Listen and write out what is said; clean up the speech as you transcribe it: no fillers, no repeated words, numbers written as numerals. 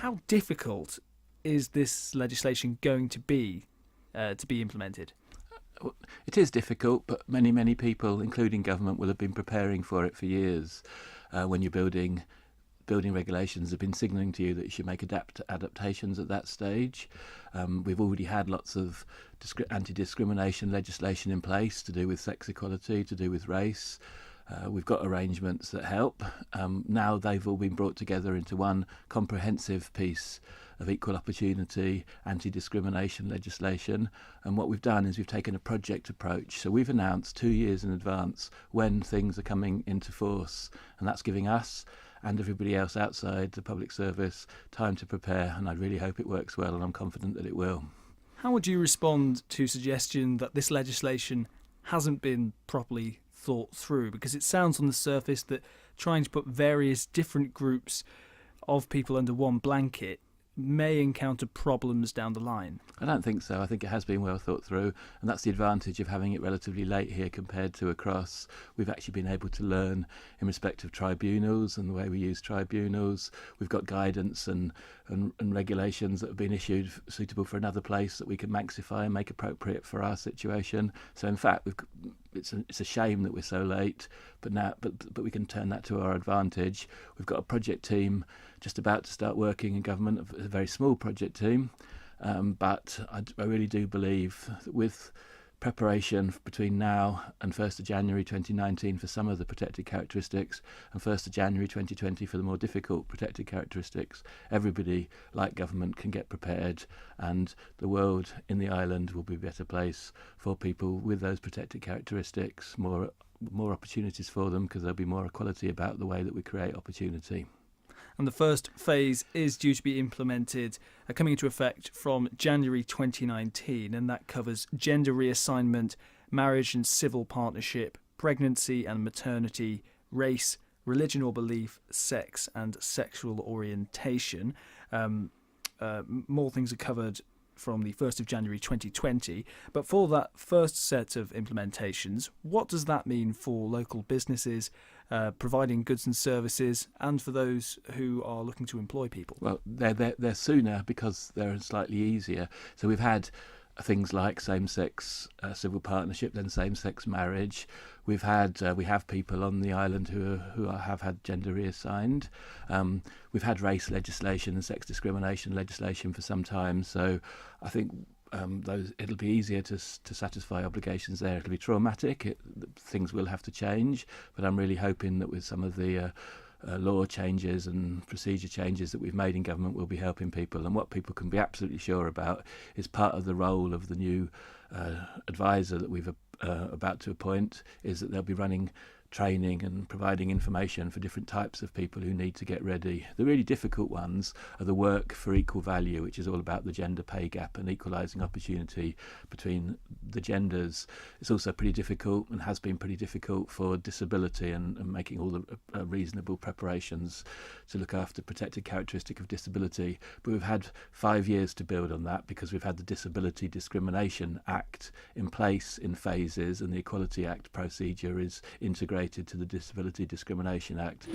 How difficult is this legislation going to be implemented? It is difficult, but many people, including government, will have been preparing for it for years. When you're building regulations, have been signalling to you that you should make adaptations at that stage. We've already had lots of anti-discrimination legislation in place to do with sex equality, to do with race. We've got arrangements that help. Now they've all been brought together into one comprehensive piece of equal opportunity, anti-discrimination legislation. And what we've done is we've taken a project approach. So we've announced 2 years in advance when things are coming into force. And that's giving us and everybody else outside the public service time to prepare. And I really hope it works well, and I'm confident that it will. How would you respond to suggestion that this legislation hasn't been properly thought through? Because it sounds on the surface that trying to put various different groups of people under one blanket may encounter problems down the line. I don't think so. I think it has been well thought through, and that's the advantage of having it relatively late here compared to across. We've actually been able to learn in respect of tribunals and the way we use tribunals. We've got guidance and regulations that have been issued suitable for another place that we can maxify and make appropriate for our situation. So in fact, it's a shame that we're so late, but we can turn that to our advantage. We've got a project team just about to start working in government, a very small project team, but I really do believe that with preparation between now and 1st of January 2019 for some of the protected characteristics and 1st of January 2020 for the more difficult protected characteristics, everybody, like government, can get prepared, and the world in the island will be a better place for people with those protected characteristics, more opportunities for them, because there'll be more equality about the way that we create opportunity. And the first phase is due to be implemented, coming into effect from January 2019, and that covers gender reassignment, marriage and civil partnership, pregnancy and maternity, race, religion or belief, sex and sexual orientation. More things are covered from the 1st of January 2020. But for that first set of implementations, what does that mean for local businesses providing goods and services, and for those who are looking to employ people? Well, they're sooner because they're slightly easier. So we've had things like same-sex civil partnership, then same-sex marriage. We have people on the island who have had gender reassigned. We've had race legislation and sex discrimination legislation for some time. So I think it'll be easier to satisfy obligations there. It'll be traumatic. Things will have to change, but I'm really hoping that with some of the law changes and procedure changes that we've made in government, will be helping people. And what people can be absolutely sure about is part of the role of the new advisor that we've about to appoint is that they'll be running training and providing information for different types of people who need to get ready. The really difficult ones are the work for equal value, which is all about the gender pay gap and equalising opportunity between the genders. It's also pretty difficult, and has been pretty difficult, for disability and making all the reasonable preparations to look after protected characteristic of disability. But we've had 5 years to build on that, because we've had the Disability Discrimination Act in place in phases, and the Equality Act procedure is integrated to the Disability Discrimination Act.